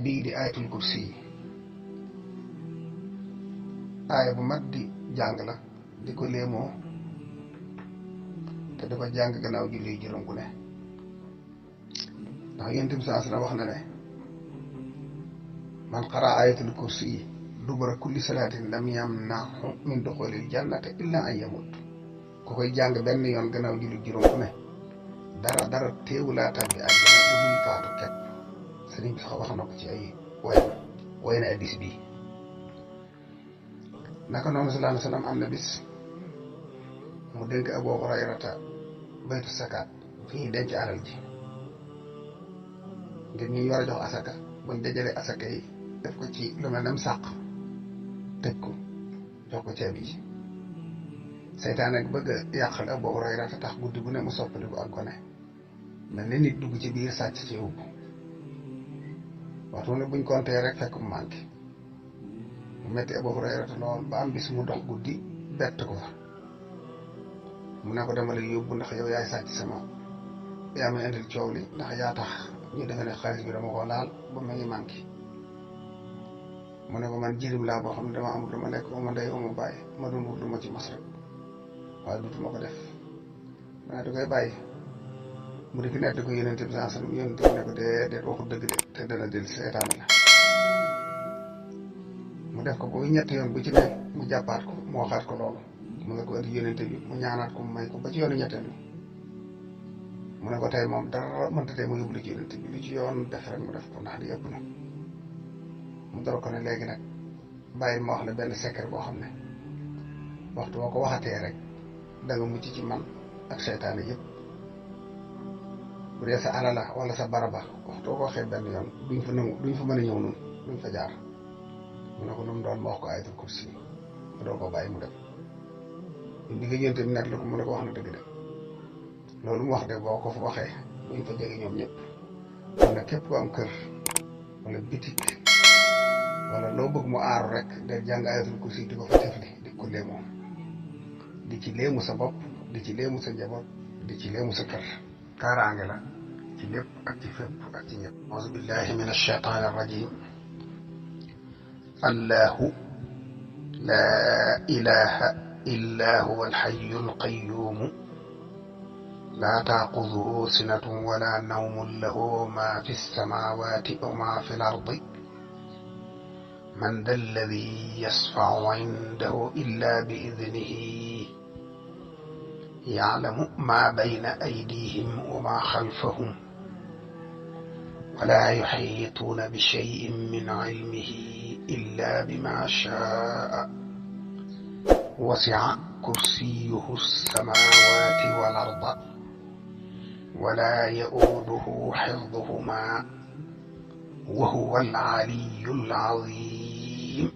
bii di ayatul kursi aaya bu mat di jàng la di ko léemoo te di ko jàng gannaaw julli juróom gu ne ndax yonent bi saa wax na ne man qara ayatul kursi dubura kulli salaatin lam yamnahu min duxulil jannati illa an yamut ku koy jàng benn yoon gannaaw julli juróom gu ne dara teewulaa tàbbi àjjana lu dul faatu kepp sëriñ bi sax wax na ko ci ay way na addis bi naka noonu sallallahu alayhi wa sallam am na bis mu dénk Abu Hurayrata baytu sakaat fi ñuy denc alal ji ngir ñu war a jox asaka buñ dajalee asaka yi def ko ci lu mel ne sàq tëj ko jox ko ceeb yi seytaane ak bëgg a yàqal Abu Hurayrata tax guddi bu ne mu soppali ko ak gone mel ni nit dugg ci biir sàcc ci yóbbu waxtu ne buñ compter rek fekk mu manqué mu metti Abu Hurayrata lool ba am bis mu dox guddi bett ko fa mu ne ko dama lay yóbbu ndax yow yaay sàcc sama yaa may indil coow li ndax yaa tax ñu defe ne xaalis bi dama ko laal ba ma ngi manqué mu ne ko man jirim laa boo xam ne dama amul lu ma lekk ma ndey ma bàyyi ma doon wut lu ma ci mas rek waaye dutuma ko def ma ne du koy bàyyi mu di ki nekk ko yonent bi sallallahu alayhi wasallam yonent bi ne ko déedéet waxul dëgg de te dana del seetaane la mu def ko ba ñetti yoon bu ci ne mu jàppaat ko mu waxaat ko loolu mu nga ko indi yonent bi mu ñaanaat ko mu may ko ba ci yoonu ñetteel bi mu ne ko tey moom dara mënta tey mu yóbbu ci yonent bi lu ci yoon def rek mu def ko ndax di ëpp na mu doro ko ne léegi nag bàyyi ma wax la benn secret boo xam ne waxtu boo ko waxatee rek da nga mucc ci man ak seytaane yëpp bu dee sa alala wala sa baraba waxtu boo ko waxee benn yoon duñ fa mën a ñëw nun duñ fa jaar mu ne ko lu mu doon ma wax ko ayatul kursi mu doo ko bàyyi mu dem di nga yénte bi nekk la ko mu ne ko wax na dëgg de loolu mu wax de boo ko fa waxee duñ fa jege ñoom ñëpp kon nag képp ku am kër wala bitik wala loo bëgg mu aaru rek de jàng ayatul kursi di ko fa tefli di ko léemoo di ci léemu sa bopp di ci léemu sa njaboot di ci léemu sa kër kaaraange la ci lépp ak ci fépp ak ci ñëpp auzu billahi min ashaytaani arrajim allahu laa ilaha illa huwa alhayyu alqayyumu laa taaxuduhu sinatun wala nawmun lahu ma fi samawati wa ma fi lardi man da alladi yasfacu indahu illa bi idnihi yaclamu ma bayna aydihim wa ma xalfahum wala yuxiituuna bi cheyin min cilmihi illa bima shaa wasica kursiyuhu alsamawati wal arda wala yauduhu xifduhuma wa huwa alcaliyu alcazim